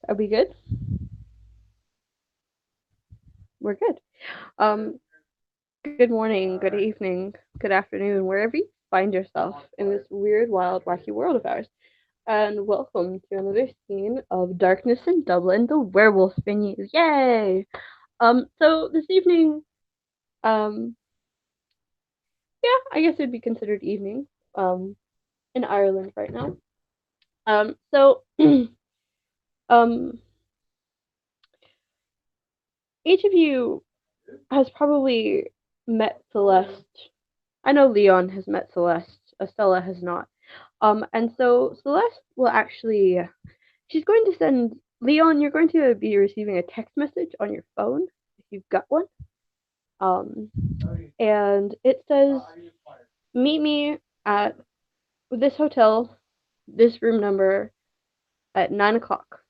Are we good? We're good. Um, Good morning, good evening, good afternoon, wherever you find yourself in this weird, wild, wacky world of ours. And welcome to another scene of Darkness in Dublin, the werewolf venues. Yay! So this evening, um, yeah, I guess it'd be considered evening, in Ireland right now. So, um, each of you has probably met Celeste. I know Leon has met Celeste. Estella has not. And so Celeste will actually, she's going to send Leon. You're going to be receiving a text message on your phone if you've got one. Um, and it says, "Meet me at this hotel, this room number at 9 o'clock."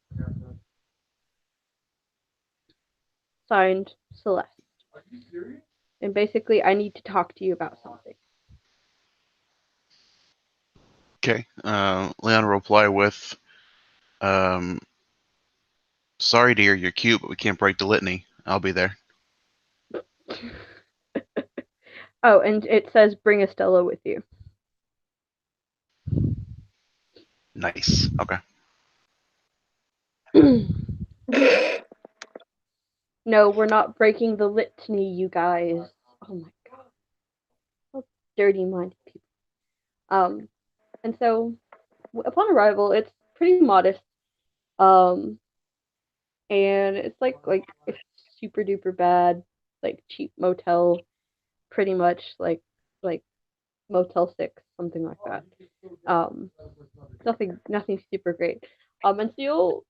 Signed, Celeste. And basically, I need to talk to you about something. Okay. Leon will reply with, um, "Sorry, dear, you're cute, but we can't break the litany. I'll be there." Oh, and it says, "Bring Estella with you." Nice. Okay. No, we're not breaking the litany, you guys. Oh my god, so dirty-minded people. Um, and so upon arrival, it's pretty modest. Um, and it's like a super duper bad, like cheap motel, pretty much like Motel 6, something like that. Um, nothing super great. And so you'll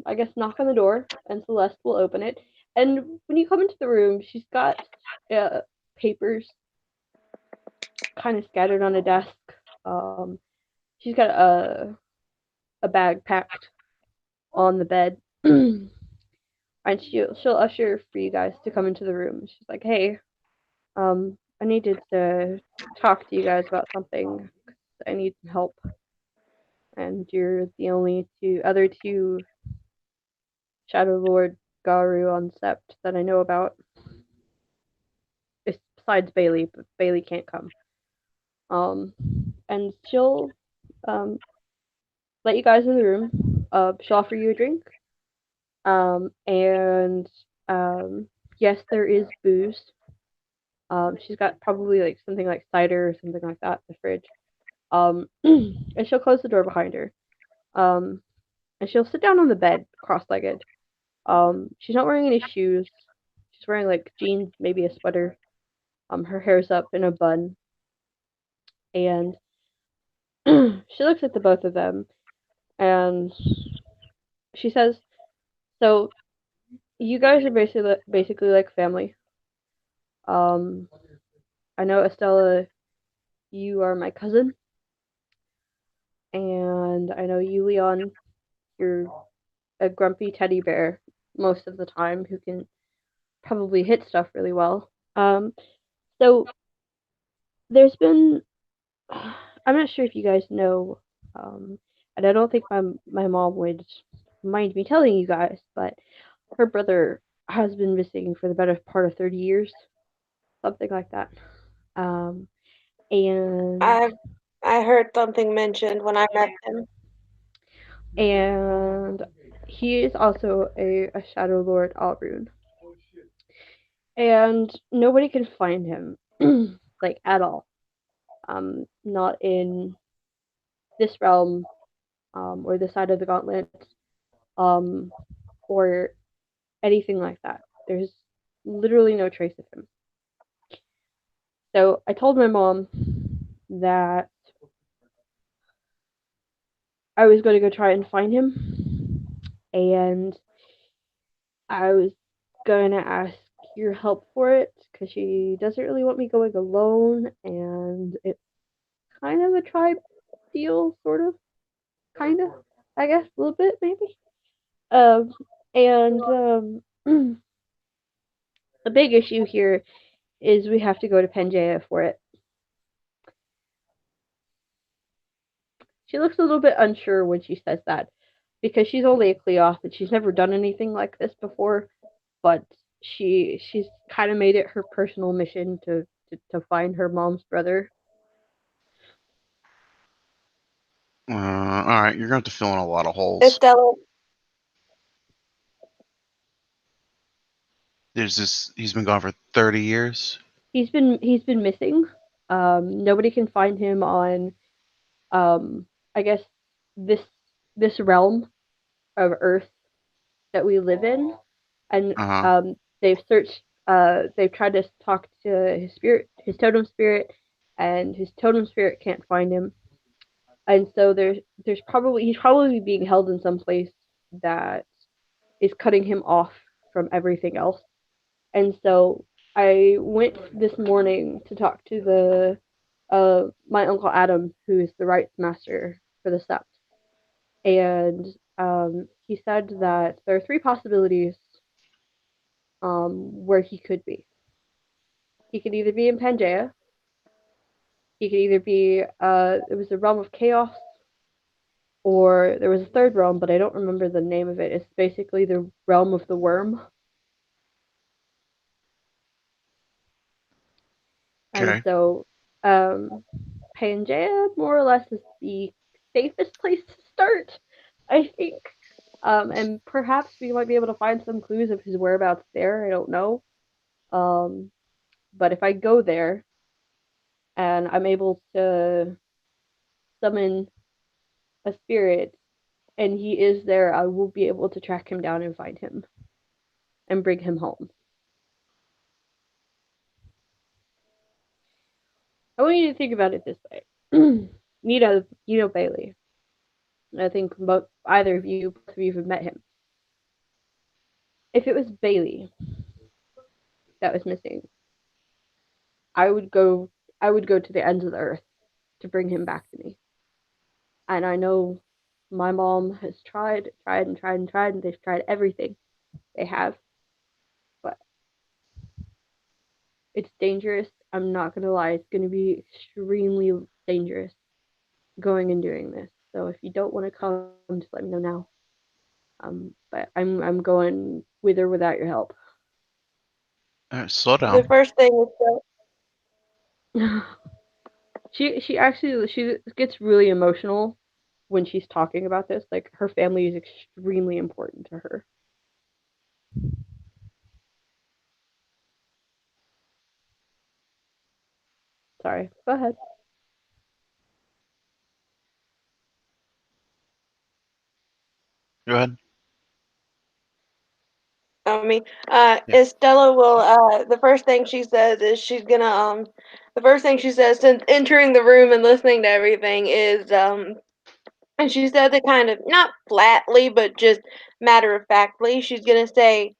I guess knock on the door, and Celeste will open it. And when you come into the room, she's got papers kind of scattered on a desk. Um, she's got a bag packed on the bed. And she'll usher for you guys to come into the room. She's like, "Hey, I needed to talk to you guys about something. I need some help, and you're the only other two Shadow Lord Garu on Sept that I know about. Besides Bailey, but Bailey can't come. Um, and she'll let you guys in the room. She'll offer you a drink. And yes, there is booze. She's got probably like something like cider or something like that in the fridge. And she'll close the door behind her. Um, and she'll sit down on the bed, cross-legged. She's not wearing any shoes. She's wearing like jeans, maybe a sweater. Her hair's up in a bun, and she looks at the both of them, and she says, "So you guys are basically like family. Um, I know Estella, you are my cousin, and I know you, Leon, you're a grumpy teddy bear most of the time who can probably hit stuff really well. So there's been, I'm not sure if you guys know, um, and I don't think my mom would mind me telling you guys, but her brother has been missing for the better part of 30 years, something like that. Um, and I I heard something mentioned when I met him. and he is also a Shadow Lord Alrune, and nobody can find him, like at all. Not in this realm, or this side of the gauntlet, um, or anything like that. There's literally no trace of him. So I told my mom that I was going to go try and find him, and I was going to ask your help for it because she doesn't really want me going alone, and it's kind of a tribe deal, sort of, kind of, I guess, a little bit maybe. Um, and the big issue here is we have to go to Pangea for it. She looks a little bit unsure when she says that. because she's only a Cleoth and she's never done anything like this before, but she's kind of made it her personal mission to find her mom's brother. All right, you're going to have to fill in a lot of holes. Estella, He's been gone for 30 years. He's been missing. Nobody can find him on I guess this this realm of Earth that we live in, and Uh huh. they've searched. They've tried to talk to his spirit, his totem spirit, and his totem spirit can't find him. And so there's probably he's probably being held in some place that is cutting him off from everything else. And so I went this morning to talk to the my uncle Adam, who is the rights master for the sept, and he said that there are three possibilities where he could be. He could either be in Pangea. He could either be it was the realm of chaos, or there was a third realm, but I don't remember the name of it. It's basically the realm of the worm. And Okay. so Pangea more or less is the safest place to start, I think. And perhaps we might be able to find some clues of his whereabouts there. I don't know. Um, but if I go there and I'm able to summon a spirit and he is there, I will be able to track him down and find him and bring him home. I want you to think about it this way. Nito Bailey. I think either of you, both of you have met him. If it was Bailey that was missing, I would go. I would go to the ends of the earth to bring him back to me. And I know my mom has tried, and they've tried everything they have, but it's dangerous. I'm not gonna lie, it's gonna be extremely dangerous going and doing this. So if you don't want to come, just let me know now. But I'm going with or without your help. Slow the down. first thing is that She actually she gets really emotional when she's talking about this. Like her family is extremely important to her. Sorry, go ahead. Go ahead. I mean, Yeah. Estella will. The first thing she says is she's gonna. The first thing she says since entering the room and listening to everything is and she says it kind of not flatly, but just matter of factly. She's gonna say,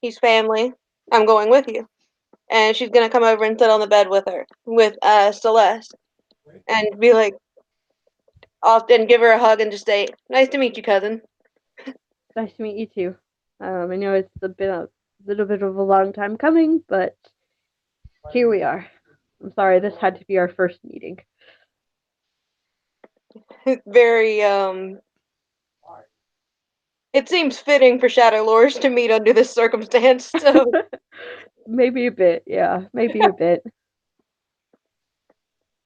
"He's family. I'm going with you," and she's gonna come over and sit on the bed with her, with Celeste, and be like, often give her a hug and just say, "Nice to meet you, cousin." Nice to meet you too. I know been a little bit of a long time coming, but here we are. I'm sorry this had to be our first meeting. Very It seems fitting for Shadow Lords to meet under this circumstance. So Maybe a bit, yeah, maybe a bit.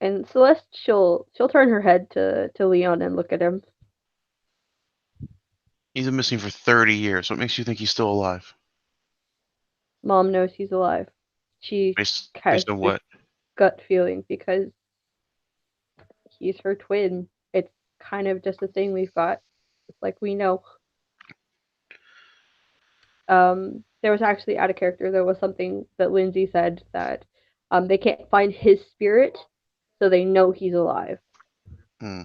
And Celeste, she'll turn her head to Leon and look at him. He's been missing for 30 years. What makes you think he's still alive? Mom knows he's alive. She has Based on this what? gut feeling because he's her twin. It's kind of just a thing we've got. It's like we know. There was actually out of character. There was something that Lindsay said that they can't find his spirit, so they know he's alive. Hmm.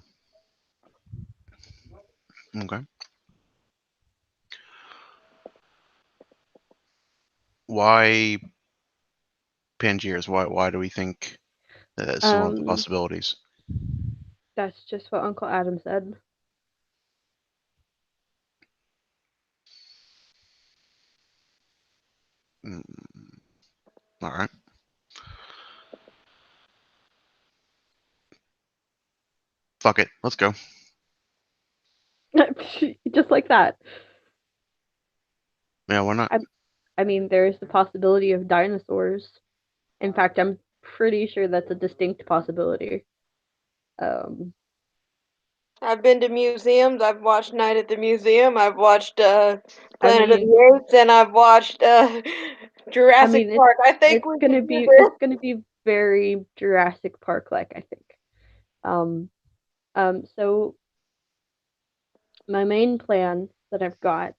Okay. Why Pangeers? Why do we think that's one of the Um, possibilities? that's just what Uncle Adam said. Mm, all right. Fuck it. Let's go. Just like that. Yeah, why not? I, I mean, there's the possibility of dinosaurs. In fact, I'm pretty sure that's a distinct possibility. Um, I've been to museums. I've watched Night at the Museum. I've watched I Planet of mean, the Apes, and I've watched I Jurassic mean, Park. I think we can do this. it's gonna be very Jurassic Park like, I think. Um, so my main plan that I've got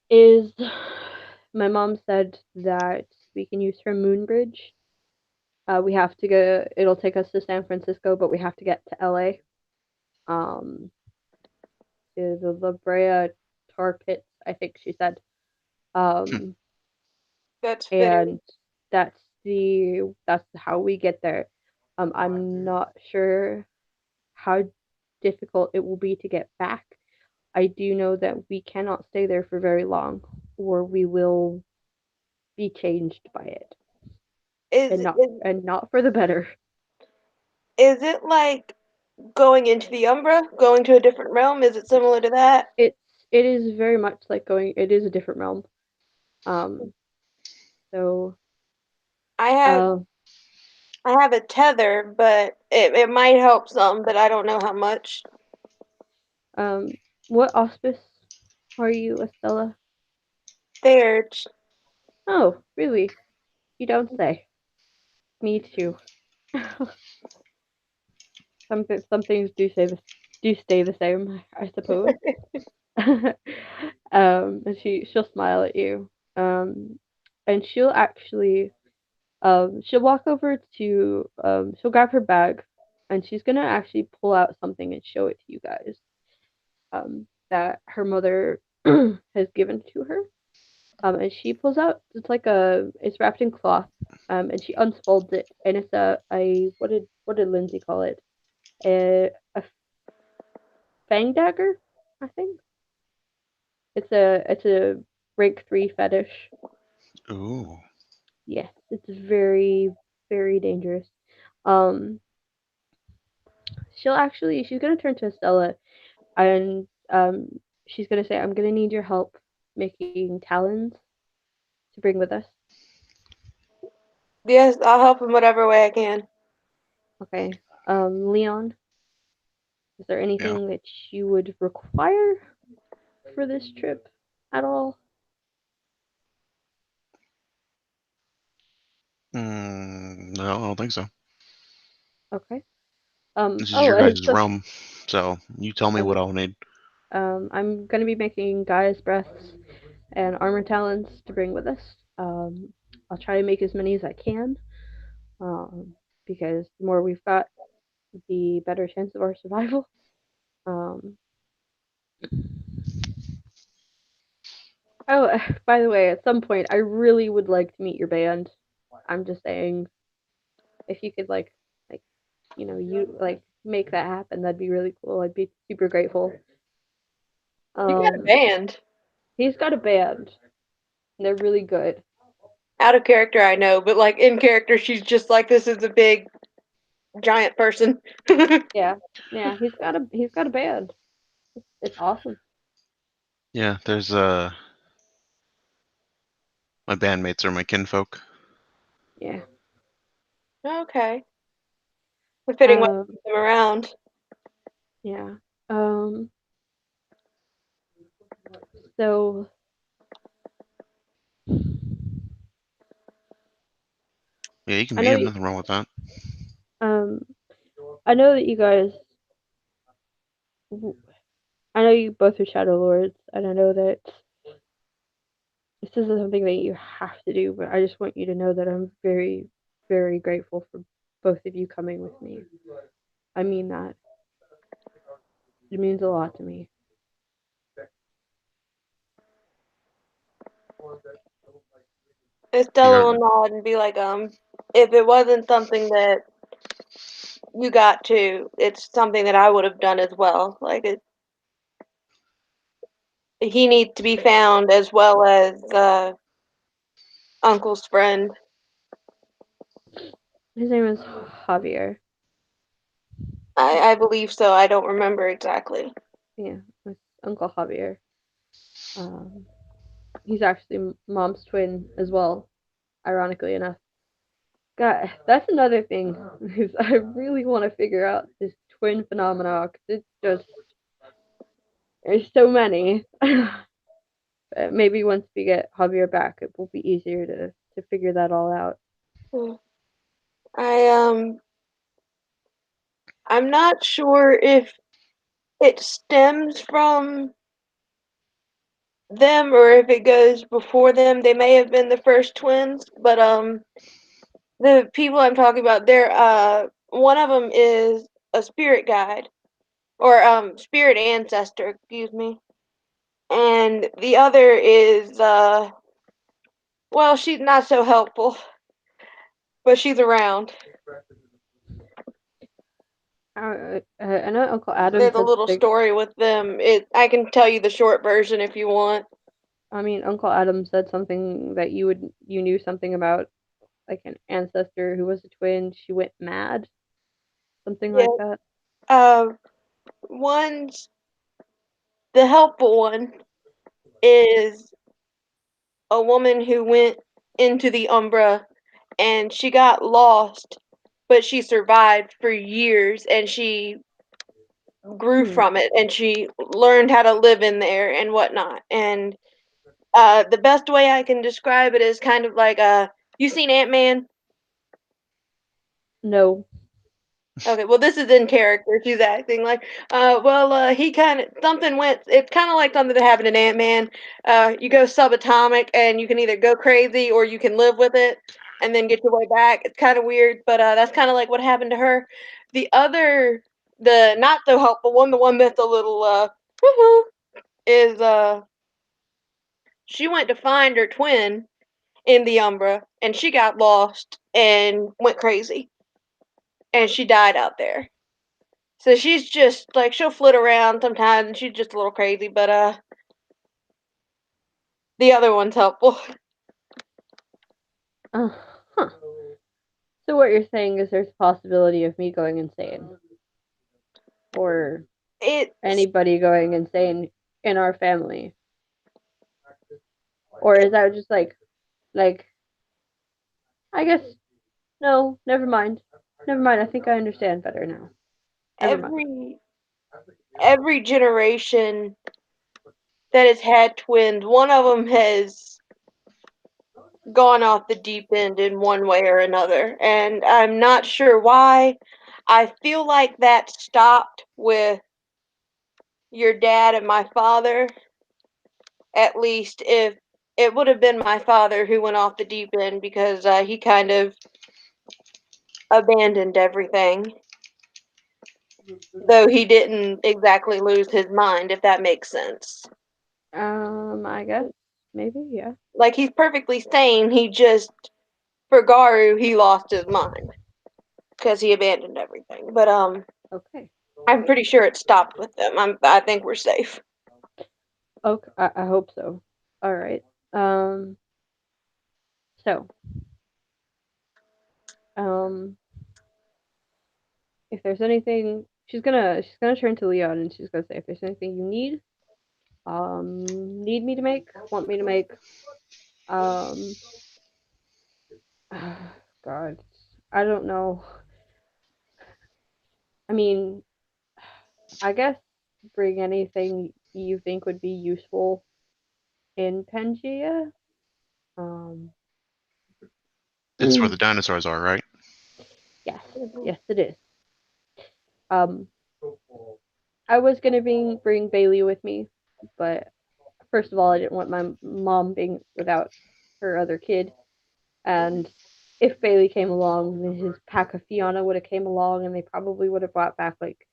is my mom said that we can use her moon bridge. We have to go. It'll take us to San Francisco, but we have to get to LA. Um, to the La Brea tar pits, I think she said. Hmm. Um, That's fitting. and that's how we get there. I'm not sure how difficult it will be to get back. I do know that we cannot stay there for very long, or we will be changed by it, Is is and not for the better. is it like going into the Umbra, going to a different realm? Is it similar to that? It's it is very much like going. It is a different realm. Um, so I have um, I have a tether, but it might help some, but I don't know how much. um, what auspice are you, Estella? There, Oh, really? You don't say. Me too. Some things do stay the same, I suppose. And she'll smile at you. And she'll actually she'll walk over to she'll grab her bag, and she's gonna actually pull out something and show it to you guys. That her mother has given to her. And she pulls out it's wrapped in cloth. And she unfolds it, and it's a what did Lindsay call it? A fang dagger, I think. It's a rank 3 fetish. Ooh. Yes, it's very very dangerous. Um, she's gonna turn to Estella, and she's gonna say, "I'm gonna need your help making talons to bring with us." yes, I'll help in whatever way I can. Okay. Leon, is there Yeah. anything that you would require for this trip at all? No, I don't think so. Okay. This is Oh, your and guys' so realm, so you tell me what um, I'll need. I'm gonna be making Gaia's breaths and armor talons to bring with us. I'll try to make as many as I can, um, because the more we've got, the better chance of our survival. Um, oh, by the way, at some point, I really would like to meet your band. I'm just saying, if you could like, you like make that happen, that'd be really cool. I'd be super grateful. You got a Um, band. he's got a band, and they're really good. Out of character, I know, but like in character, she's just like this is a big giant person. Yeah, yeah, he's got a band. It's awesome. Yeah, there's my bandmates are my kinfolk. Yeah. Okay, a fitting way to Um, keep them around. yeah. Um, so Yeah, you can I meet know them. you, Nothing wrong with that. um, I know that you guys, I know you both are Shadow Lords, and I know that this isn't something that you have to do, but I just want you to know that I'm very, very grateful for both of you coming with me. I mean that. It means a lot to me. Estella You're will nod and be like, if it wasn't something that you got to, it's something that I would have done as well. Like he needs to be found as well as Uncle's friend. His name is Javier. I believe so. I don't remember exactly. Yeah, with Uncle Javier. Um, he's actually mom's twin as well, ironically enough. God, that's another thing is I really want to figure out this twin phenomena because it's just there's so many. Maybe once we get Javier back, it will be easier to figure that all out. Mm. I I'm not sure if it stems from them or if it goes before them. They may have been the first twins, but the people I'm talking about, they're one of them is a spirit guide or spirit ancestor, excuse me, and the other is well, she's not so helpful, but she's around. I know Uncle Adam There's a said little something. story with them. It I can tell you the short version if you want. I mean, Uncle Adam said something that you knew something about, like an ancestor who was a twin. She went mad, something Yeah. like that. Uh, one's the helpful one is a woman who went into the Umbra and she got lost, but she survived for years and she grew Hmm. from it and she learned how to live in there and whatnot. And the best way I can describe it is kind of like you seen Ant Man? No. Okay, well, this is in character. She's acting like, he kind of something went. It's kind of like something that happened in Ant Man. You go subatomic, and you can either go crazy or you can live with it, and then get your way back. It's kind of weird, but that's kind of like what happened to her. The other, the not so helpful one, the one that's a little woohoo, is she went to find her twin in the Umbra, and she got lost and went crazy, and she died out there. So she's just like she'll flit around sometimes and she's just a little crazy, but the other one's helpful. Uh, huh. So what you're saying is there's a possibility of me going insane, or It's anybody going insane in our family, or is that just like I guess no, never mind. Never mind. I think I understand better now. Never mind. every generation that has had twins, one of them has gone off the deep end in one way or another, and I'm not sure why. I feel like that stopped with your dad and my father. At least if it would have been my father who went off the deep end because he kind of abandoned everything. Though he didn't exactly lose his mind, if that makes sense. I guess maybe yeah. Like he's perfectly sane. He just for Garu he lost his mind because he abandoned everything. But Okay. I'm pretty sure it stopped with them. I think we're safe. Okay. I hope so. All right. Um. So um. If there's anything, she's gonna turn to Leon and she's gonna say, if there's anything you need me to make, want me to make, um, God, I don't know. I mean, I guess bring anything you think would be useful in Pangea. Um, It's where the dinosaurs are, right? yes, Mhm. yes, it is. Um, I was gonna bring Bailey with me, but first of all, I didn't want my mom being without her other kid, and if Bailey came along, then his pack of Fiona would have came along, and they probably would have brought back like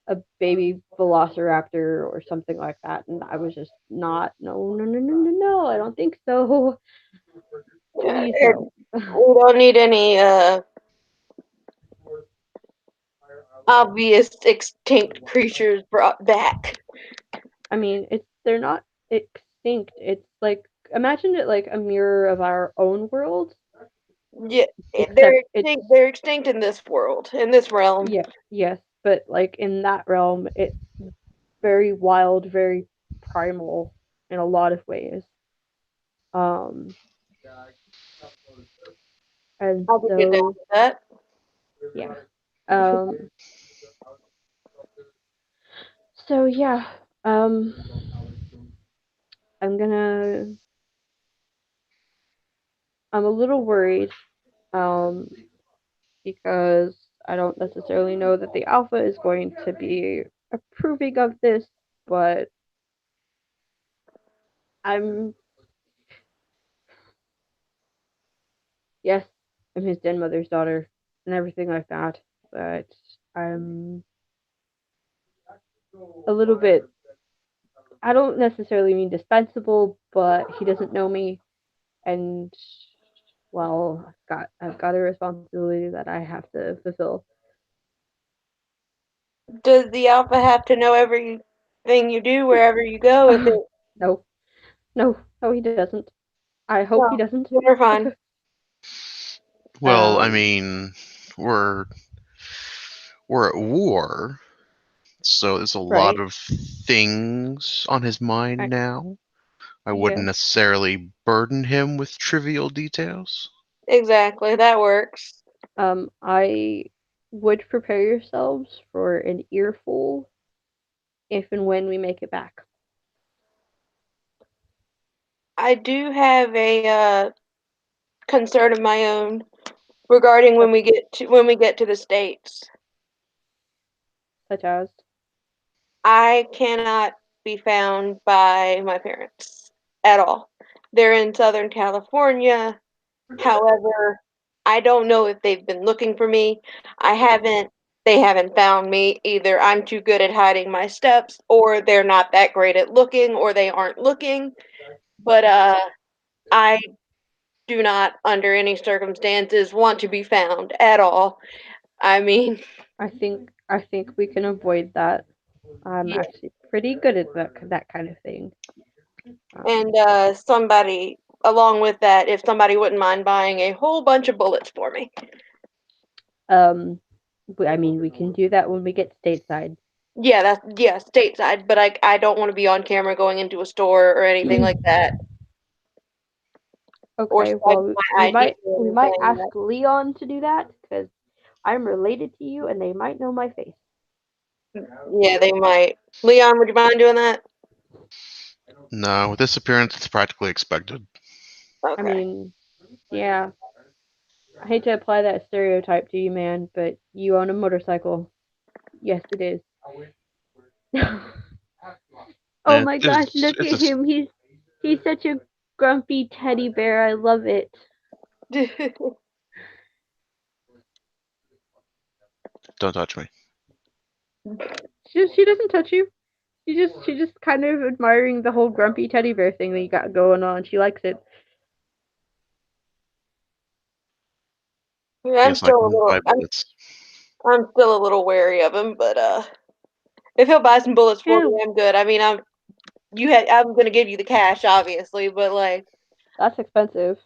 a baby velociraptor or something like that, and I was just not. No, no, no, no, no, no. I don't think so. Yeah, Please no. we don't need any obvious extinct creatures brought back. I mean, they're not extinct. It's like imagine it like a mirror of our own world, Yeah, they're except it's extinct. They're extinct in this world, in this realm. yeah, yes, but like in that realm, it very wild, very primal in a lot of ways. Um, and I could get down so with that. yeah. Um, so yeah. Um, I'm gonna. I'm a little worried. Um, because I don't necessarily know that the alpha is going to be approving of this, but I'm yes, I'm his den mother's daughter and everything like that, but I'm a little bit I don't necessarily mean dispensable, but he doesn't know me and well, I've got a responsibility that I have to fulfill. Does the alpha have to know everything you do wherever you go? If it No, no, he doesn't. I hope he no, doesn't. you're fine. Well, I um, mean, we're we're at war, so there's a lot right. of things on his mind I, now. I wouldn't yes. necessarily burden him with trivial details. Exactly, that works. I would prepare yourselves for an earful if and when we make it back. I do have a concern of my own regarding Such, when we get to the states. such as, I cannot be found by my parents at all. They're in Southern California. However, I don't know if they've been looking for me. They haven't found me. Either I'm too good at hiding my steps, or they're not that great at looking, or they aren't looking. But I do not, under any circumstances, want to be found at all. I mean, I think we can avoid that. I'm yeah. actually pretty good at that kind of thing. And Um, somebody, along with that, if somebody wouldn't mind buying a whole bunch of bullets for me. um, I mean, we can do that when we get stateside. Yeah, stateside, but I don't want to be on camera going into a store or anything like that, or Okay, swiping well, my we ID might or we might anything. ask Leon to do that because I'm related to you, and they might know my face. Yeah, they might. Leon, would you mind doing that? No, with this appearance, it's practically expected. I Okay. mean, yeah, I hate to apply that stereotype to you, man, but you own a motorcycle. Yes, it is. Oh And my gosh, look it's at him. He's such a grumpy teddy bear. I love it. don't touch me. She doesn't touch you. She just kind of admiring the whole grumpy teddy bear thing that you got going on. She likes it. Yeah, Yes, I can buy bullets. I'm still a little wary of him, but if he'll buy some bullets for Yeah, me, I'm good. I mean, I'm gonna give you the cash, obviously, but like, that's expensive.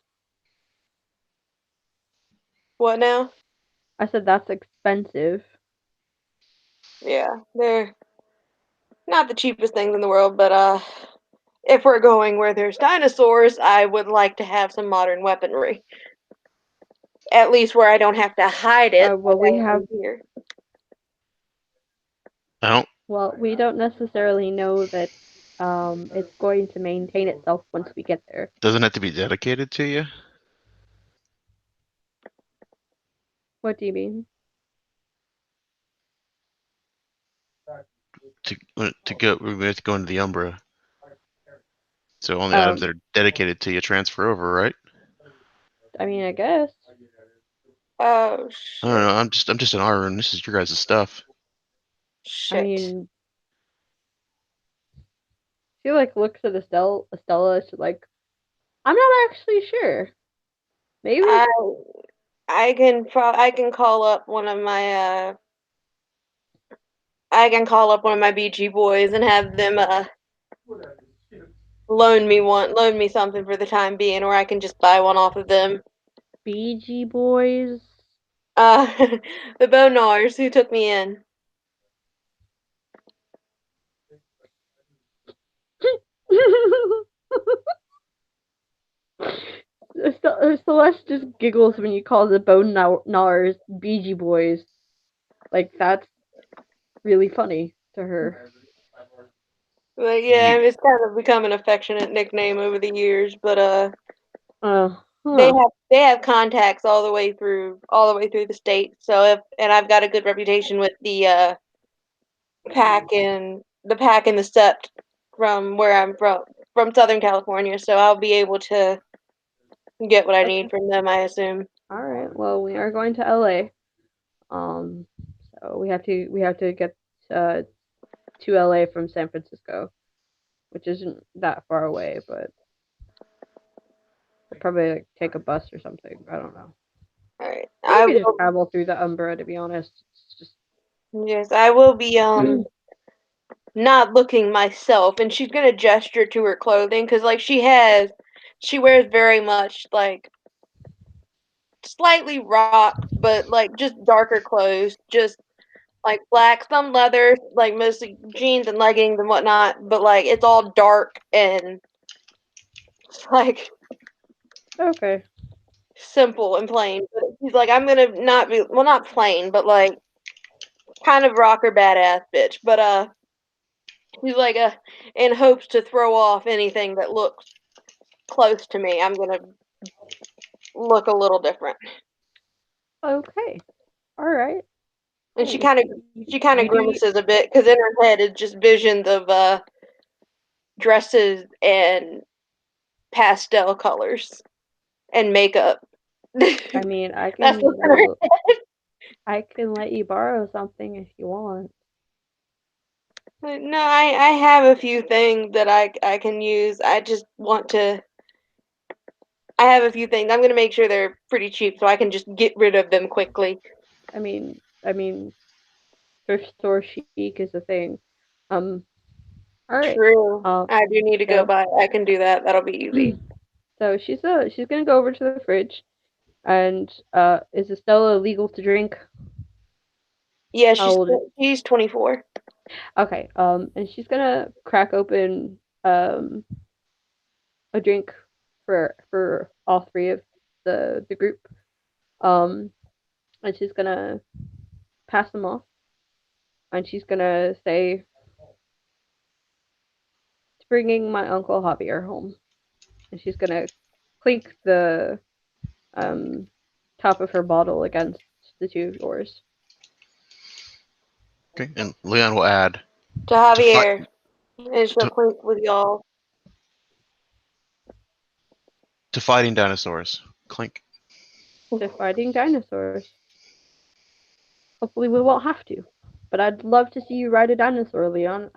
what now? I said that's expensive. Yeah, they're not the cheapest things in the world, but if we're going where there's dinosaurs, I would like to have some modern weaponry. At least where I don't have to hide it Well, like we I have do here. I don't. we don't necessarily know that it's going to maintain itself once we get there. Doesn't have to be dedicated to you. What do you mean? To go, we have to go into the Umbra. So only items Um, that are dedicated to you transfer over, right? I mean, I guess. Oh I don't shit! know. I'm just an R room. This is your guys' stuff. I Shit! mean, she like looks at Estella. She's like, I'm not actually sure. Maybe I I can call up one of my BG boys and have them loan me something for the time being, or I can just buy one off of them. BG boys. Uh, the Bonars who took me in. Celeste just giggles when you call the Bone Gnawers Beegie Boys. Like, that's really funny to her. But yeah, You, it's kind of become an affectionate nickname over the years. But Huh. they have contacts all the way through the state. So and I've got a good reputation with the pack and the sept from where I'm from Southern California. So I'll be able to get what I need Okay. from them, I assume. All right. Well, we are going to LA. Um, so we have to get uh to LA from San Francisco, which isn't that far away, but we'll probably like, take a bus or something. I don't know. All right, Or we I could just will. travel through the Umbra. To be honest, it's just Yes, I will be not looking myself, and she's gonna gesture to her clothing because like she wears very much like slightly rock, but like just darker clothes, just like black, some leather, like mostly jeans and leggings and whatnot, but like it's all dark and like okay. simple and plain. But she's like, I'm gonna not be well, not plain, but like kind of rocker badass bitch. But she's like in hopes to throw off anything that looks close to me. I'm gonna look a little different. Okay. All right. And Yeah, she kind of you do. grimaces a bit because in her head it's just visions of dresses and pastel colors and makeup. I mean, That's what's in her. I can let you borrow something if you want. No, I have a few things that I can use. I just want to. I have a few things. I'm gonna make sure they're pretty cheap so I can just get rid of them quickly. I mean, thrift store chic is a thing. Um. All right. True. Um. I do need to go So, buy. I can do that. That'll be easy. she's gonna go over to the fridge and is Estella legal to drink? Yeah, How old is? she's 24. Okay. And she's gonna crack open a drink for all three of the group. Um. And she's gonna pass them off, and she's gonna say, "Bringing my uncle Javier home," and she's gonna clink the um top of her bottle against the two doors. okay, and Leon will add To to fight Javier, and she'll to, clink with y'all. to fighting dinosaurs. Clink. To fighting dinosaurs. Hopefully, we won't have to. But I'd love to see you ride a dinosaur, Leon.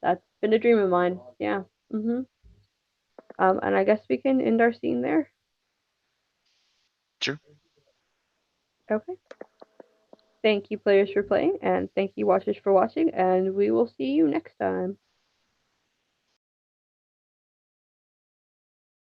That's been a dream of mine. Yeah. And I guess we can end our scene there. Sure. Okay. Thank you, players, for playing, and thank you, watchers, for watching. And we will see you next time.